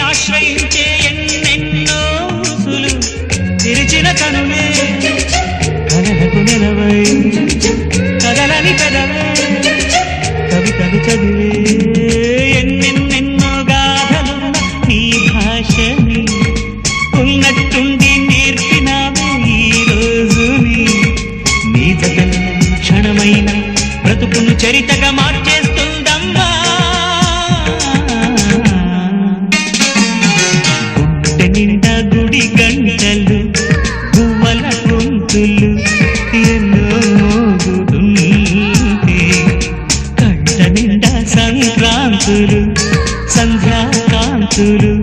ఆశ్రయించే ఎన్నెన్నో ఊసులు తెరిచిన కనులే కలలకు నిలవై కదలని పెదవే కవితలు చదివే ఎన్నెన్నెన్నో గాథలున్న నీ భాషని ఉన్నట్టుండి నేర్పినావే ఈ రోజుని నీ జగన్ క్షణమైన బ్రతుకును చరితగా మార్చేస్తుందమ్మా గుడ్డ నిండా గుడి గంటలు గువ్వల గొంతులు ఎన్నో మోగుతుంటే కంట నిండా సంక్రాంతులు సంధ్యాకాంతులు